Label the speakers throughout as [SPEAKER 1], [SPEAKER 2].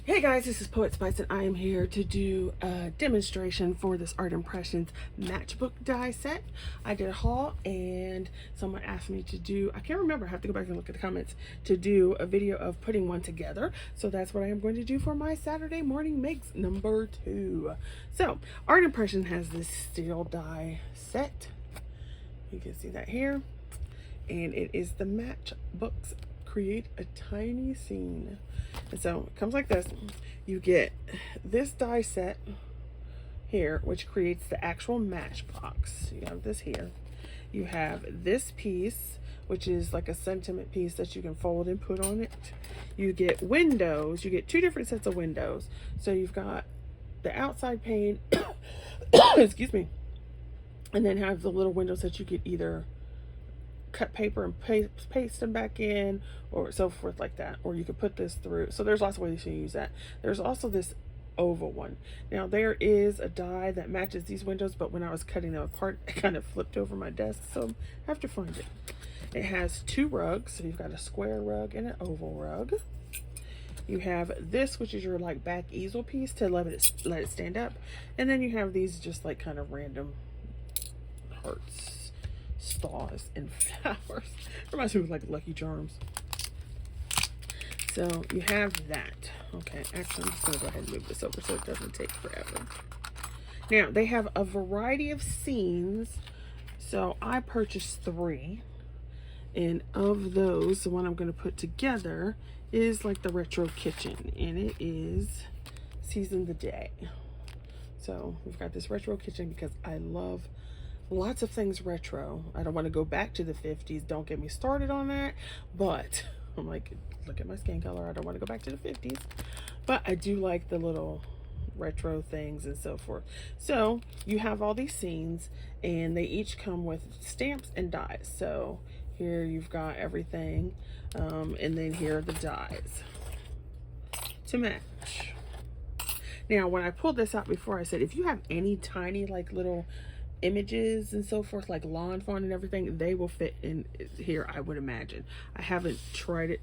[SPEAKER 1] Hey guys, this is Poet Spice and I am here to do a demonstration for this Art Impressions matchbook die set. I did a haul and someone asked me to do, I can't remember, I have to go back and look at the comments, to do a video of putting one together. So that's what I am going to do for my Saturday morning makes number 2. So Art Impressions has this steel die set. You can see that here. And it is the Matchbooks Create a Tiny Scene. And so it comes like this. You get this die set here, which creates the actual matchbox. You have this here. You have this piece, which is like a sentiment piece that you can fold and put on it. You get windows. You get 2 different sets of windows. So you've got the outside pane, excuse me, and then have the little windows that you could either cut paper and paste them back in, or so forth like that, or you could put this through. So there's lots of ways you use that. There's also this oval one. Now there is a die that matches these windows, but when I was cutting them apart, it kind of flipped over my desk, so I have to find it. It has 2 rugs, so you've got a square rug and an oval rug. You have this, which is your like back easel piece to let it stand up, and then you have these just like kind of random hearts, stars, and flowers. Reminds me of like Lucky Charms. So you have that. Okay, actually I'm just gonna go ahead and move this over so it doesn't take forever. Now they have a variety of scenes, so I purchased 3, and of those, the one I'm going to put together is like the retro kitchen, and it is Season the Day. So we've got this retro kitchen because I love lots of things retro. I don't want to go back to the 50s. Don't get me started on that. But I'm like, look at my skin color. I don't want to go back to the 50s. But I do like the little retro things and so forth. So you have all these scenes, and they each come with stamps and dies. So here you've got everything. And then here are the dies to match. Now, when I pulled this out before, I said, if you have any tiny like little images and so forth, like lawn fawn and everything, they will fit in here, I would imagine. I haven't tried it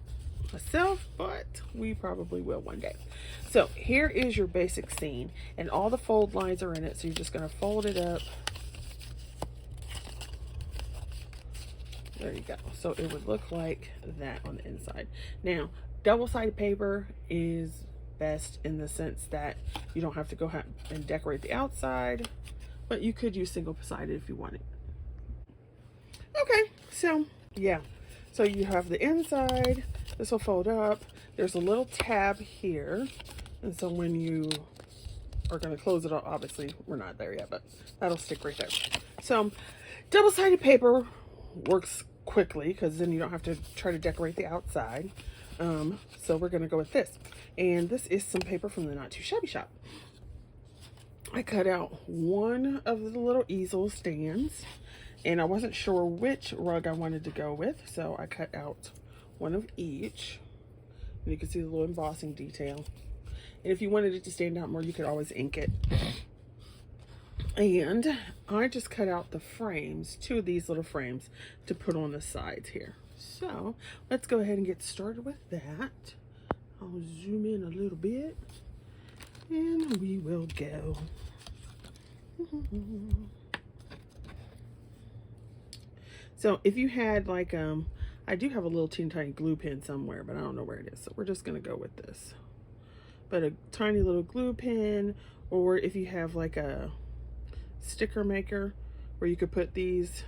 [SPEAKER 1] myself, but we probably will one day. So here is your basic scene, and all the fold lines are in it, so you're just going to fold it up. There you go. So it would look like that on the inside. Now, double-sided paper is best in the sense that you don't have to go and decorate the outside, but you could use single-sided if you wanted. Okay, so yeah. So you have the inside. This will fold up. There's a little tab here. And so when you are going to close it up, obviously we're not there yet, but that'll stick right there. So double-sided paper works quickly because then you don't have to try to decorate the outside. So we're going to go with this. And this is some paper from the Not Too Shabby shop. I cut out one of the little easel stands, and I wasn't sure which rug I wanted to go with, so I cut out one of each. And you can see the little embossing detail. And if you wanted it to stand out more, you could always ink it. And I just cut out the frames, 2 of these little frames, to put on the sides here. So let's go ahead and get started with that. I'll zoom in a little bit, and we will go. So if you had like I do have a little teeny tiny glue pen somewhere, but I don't know where it is, so we're just gonna go with this. But a tiny little glue pen, or if you have like a sticker maker where you could put these,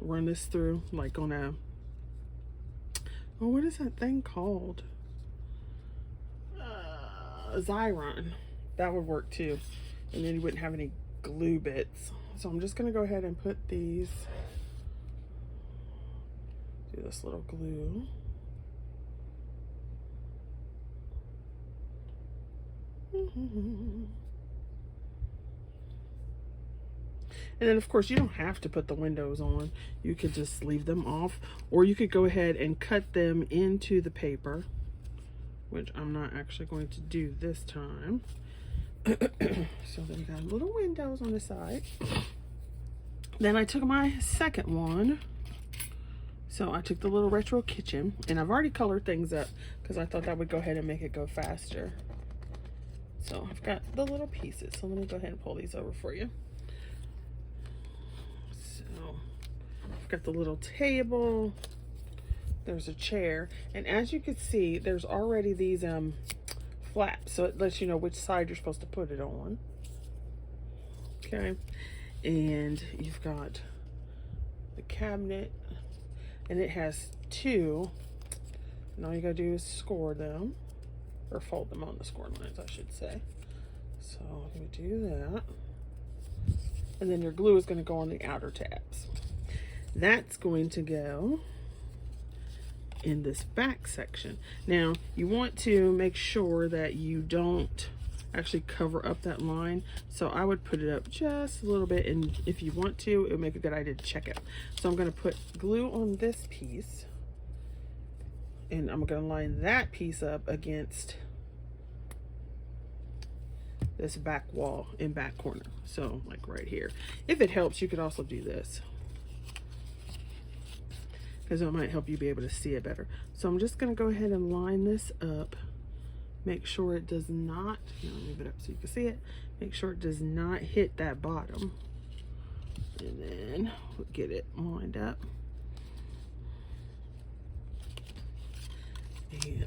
[SPEAKER 1] run this through like on a, oh, what is that thing called? Xyron. That would work too, and then you wouldn't have any glue bits. So I'm just gonna go ahead and put these, do this little glue. And then of course you don't have to put the windows on. You could just leave them off, or you could go ahead and cut them into the paper, which I'm not actually going to do this time. So then we got little windows on the side. Then I took my second one, So I took the little retro kitchen, and I've already colored things up because I thought that would go ahead and make it go faster. So I've got the little pieces. So let me go ahead and pull these over for you. So I've got the little table. There's a chair, and as you can see, there's already these flaps, so it lets you know which side you're supposed to put it on. Okay, and you've got the cabinet, and it has two, and all you gotta do is score them, or fold them on the score lines, I should say. So I'm gonna do that, and then your glue is going to go on the outer tabs. That's going to go in this back section. Now you want to make sure that you don't actually cover up that line, so I would put it up just a little bit, and if you want to, it would make a good idea to check it. So I'm going to put glue on this piece, and I'm going to line that piece up against this back wall in back corner, so like right here. If it helps, you could also do this, because it might help you be able to see it better. So I'm just going to go ahead and line this up. Make sure it does not, move it up so you can see it. Make sure it does not hit that bottom. And then we'll get it lined up. And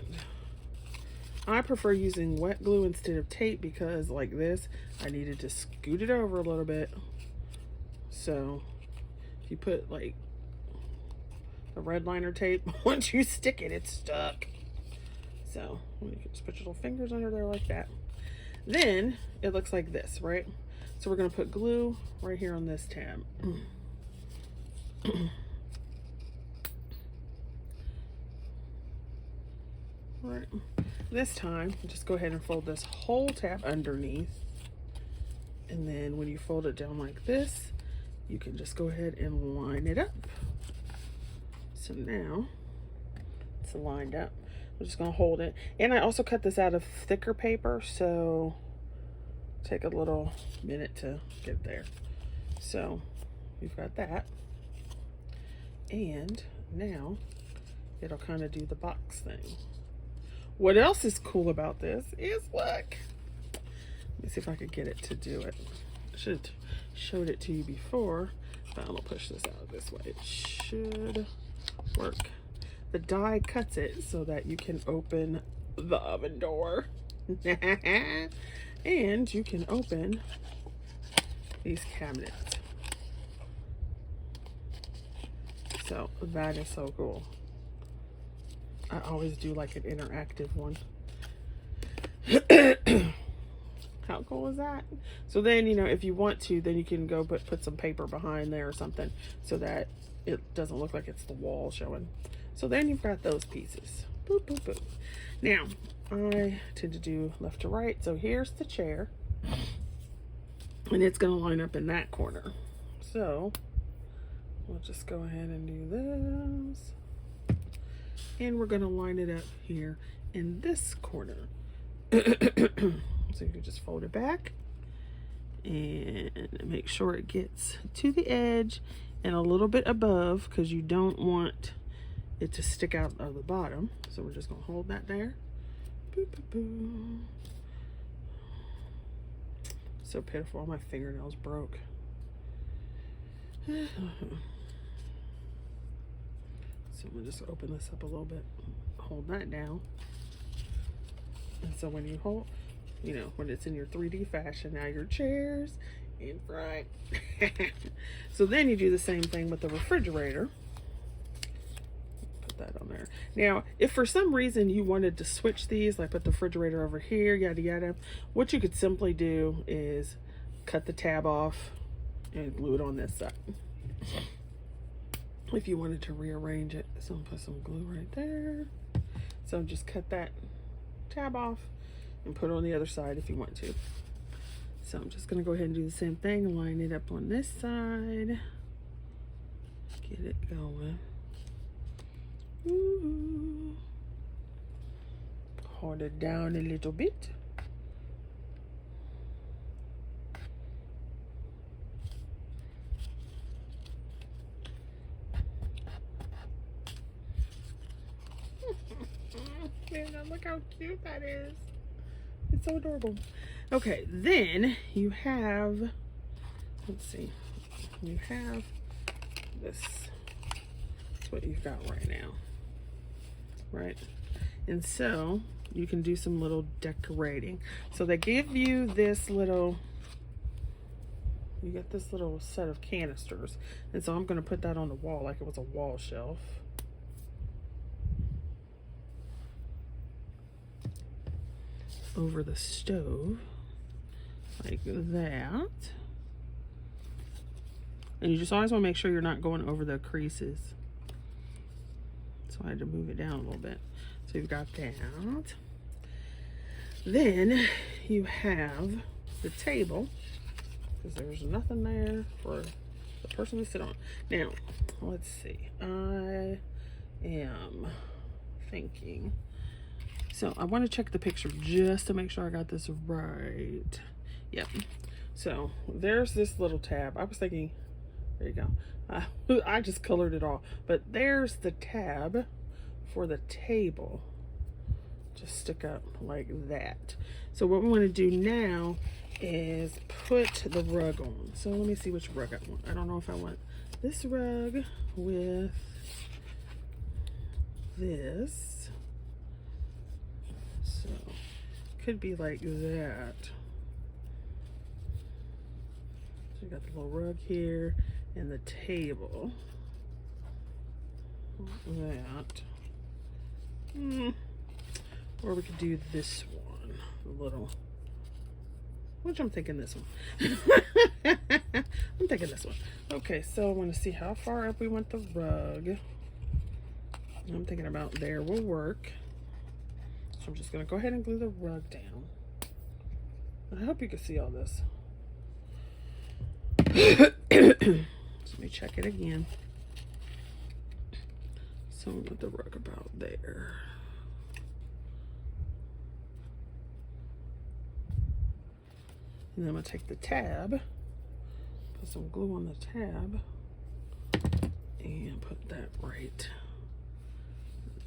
[SPEAKER 1] I prefer using wet glue instead of tape, because like this, I needed to scoot it over a little bit. So if you put like the red liner tape, once you stick it, it's stuck. So you can just put your little fingers under there like that. Then it looks like this, right? So we're going to put glue right here on this tab. Right. This time, just go ahead and fold this whole tab underneath. And then when you fold it down like this, you can just go ahead and line it up. So now it's lined up. I'm just going to hold it. And I also cut this out of thicker paper, so take a little minute to get there. So we've got that. And now it'll kind of do the box thing. What else is cool about this is, look. Let me see if I could get it to do it. I should have showed it to you before, but I'm going to push this out this way. It should work. The die cuts it so that you can open the oven door. And you can open these cabinets. So that is so cool. I always do like an interactive one. How cool is that? So then, if you want to, then you can go put some paper behind there or something, so that it doesn't look like it's the wall showing. So then you've got those pieces. Boop, boop, boop. Now, I tend to do left to right. So here's the chair, and it's going to line up in that corner. So we'll just go ahead and do this. And we're going to line it up here in this corner. So you can just fold it back and make sure it gets to the edge and a little bit above, because you don't want it to stick out of the bottom. So we're just going to hold that there. Boop, boop, boop. So pitiful. All my fingernails broke. So we'll just open this up a little bit, hold that down. And so when you hold, when it's in your 3D fashion, now your chair's in front. So then you do the same thing with the refrigerator. Put that on there. Now, if for some reason you wanted to switch these, like put the refrigerator over here, yada yada, what you could simply do is cut the tab off and glue it on this side. If you wanted to rearrange it. So I'll put some glue right there. So just cut that tab off and put it on the other side if you want to. So I'm just going to go ahead and do the same thing. Line it up on this side. Get it going. Ooh. Hold it down a little bit. And look how cute that is. It's so adorable. Okay, then you have, let's see, you have this. That's what you've got right now, right? And so you can do some little decorating. So they give you this little, you get this little set of canisters. And so I'm going to put that on the wall like it was a wall shelf. Over the stove, like that. And you just always want to make sure you're not going over the creases. So I had to move it down a little bit. So you've got that. Then you have the table, because there's nothing there for the person to sit on. Now, let's see. I am thinking, so I want to check the picture just to make sure I got this right. Yep. So there's this little tab. I was thinking, there you go. I just colored it all. But there's the tab for the table. Just stick up like that. So what we want to do now is put the rug on. So let me see which rug I want. I don't know if I want this rug with this. So could be like that. So you got the little rug here and the table. That. Or we could do this one, a little. Which I'm thinking this one. I'm thinking this one. Okay, so I want to see how far up we want the rug. I'm thinking about there will work. So I'm just going to go ahead and glue the rug down. I hope you can see all this. Let me check it again. So we want the rug about there. And then I'm going to take the tab, put some glue on the tab, and put that right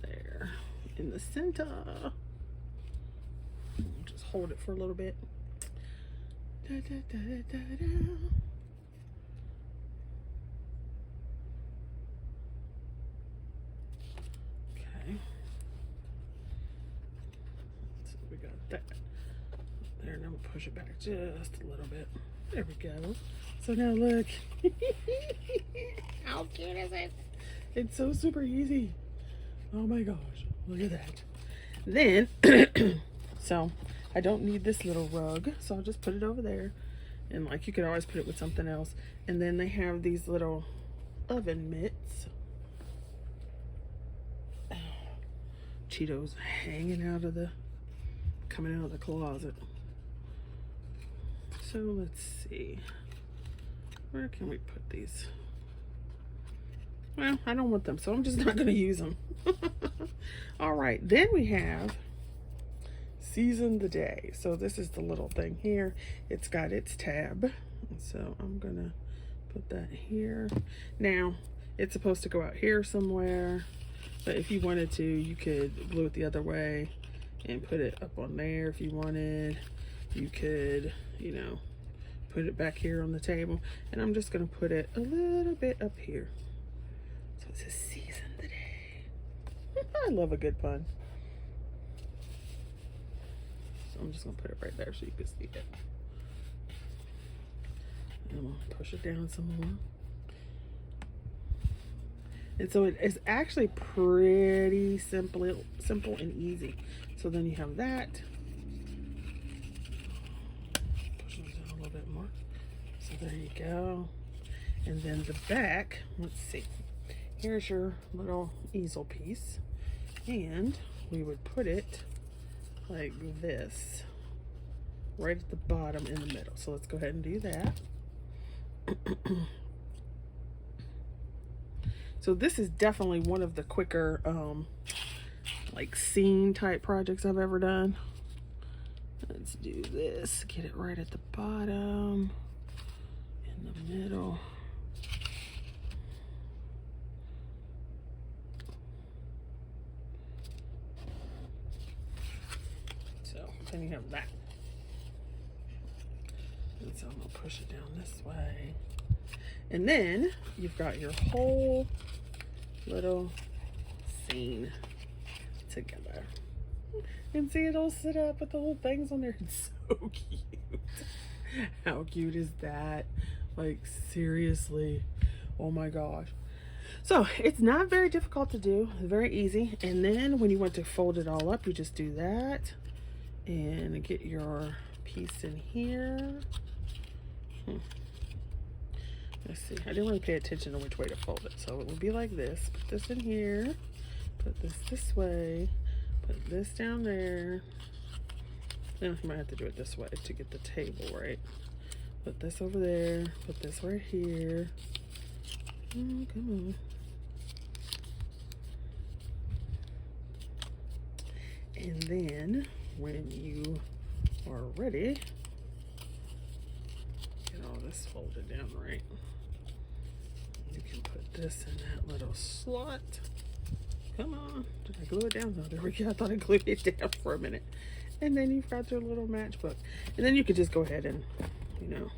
[SPEAKER 1] there in the center. Just hold it for a little bit. Da, da, da, da, da. Okay. So we got that. There, and I'm gonna push it back just a little bit. There we go. So now look. How cute is it? It's so super easy. Oh my gosh, look at that. Then, so I don't need this little rug, so I'll just put it over there. And like you could always put it with something else. And then they have these little oven mitts. Cheetos hanging out of the, coming out of the closet. So let's see, where can we put these? Well, I don't want them, so I'm just not going to use them. All right, then we have season the day. So this is the little thing here. It's got its tab. So I'm going to put that here. Now, it's supposed to go out here somewhere, but if you wanted to, you could glue it the other way and put it up on there if you wanted. You could, you know, put it back here on the table. And I'm just going to put it a little bit up here. So it says season the day. I love a good pun. So I'm just going to put it right there so you can see it. And I'm going to push it down some more. And so it is actually pretty simple and easy. So then you have that. So there you go. And then the back, let's see. Here's your little easel piece. And we would put it like this, right at the bottom in the middle. So let's go ahead and do that. So this is definitely one of the quicker like scene type projects I've ever done. Let's do this, get it right at the bottom, in the middle. and you have that. And so I'm gonna push it down this way. And then you've got your whole little scene together. And see, it'll sit up with the little things on there. It's so cute. How cute is that? Like, seriously. Oh my gosh. So it's not very difficult to do. It's very easy. And then when you want to fold it all up, you just do that and get your piece in here. Let's see. I didn't really pay attention to which way to fold it. So it would be like this. Put this in here. Put this way. Put this down there. Then you might have to do it this way to get the table right. Put this over there. Put this right here. Oh, come on. And then when you are ready, get all this folded down right. You can put this in that little slot. Come on. Did I glue it down? No, there we go. I thought I glued it down for a minute. And then you've got your little matchbook. And then you could just go ahead and, you know,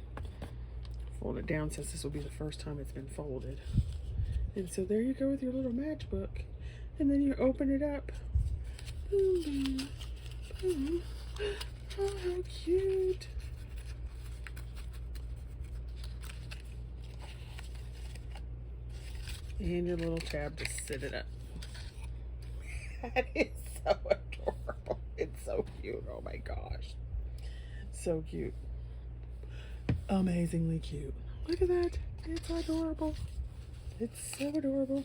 [SPEAKER 1] fold it down since this will be the first time it's been folded. And so there you go with your little matchbook. And then you open it up. Boom, boom. Oh, how cute. And your little tab to sit it up. That is so adorable. It's so cute. Oh my gosh. So cute. Amazingly cute. Look at that. It's adorable. It's so adorable.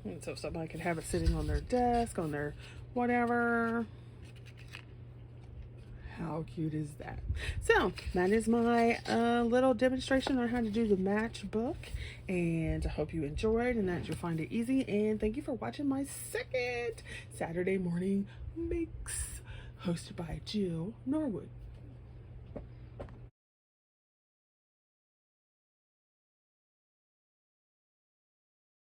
[SPEAKER 1] And so somebody can have it sitting on their desk, on their whatever. How cute is that? So that is my little demonstration on how to do the matchbook, and I hope you enjoyed and that you'll find it easy. And thank you for watching my second Saturday morning mix hosted by Jill Norwood.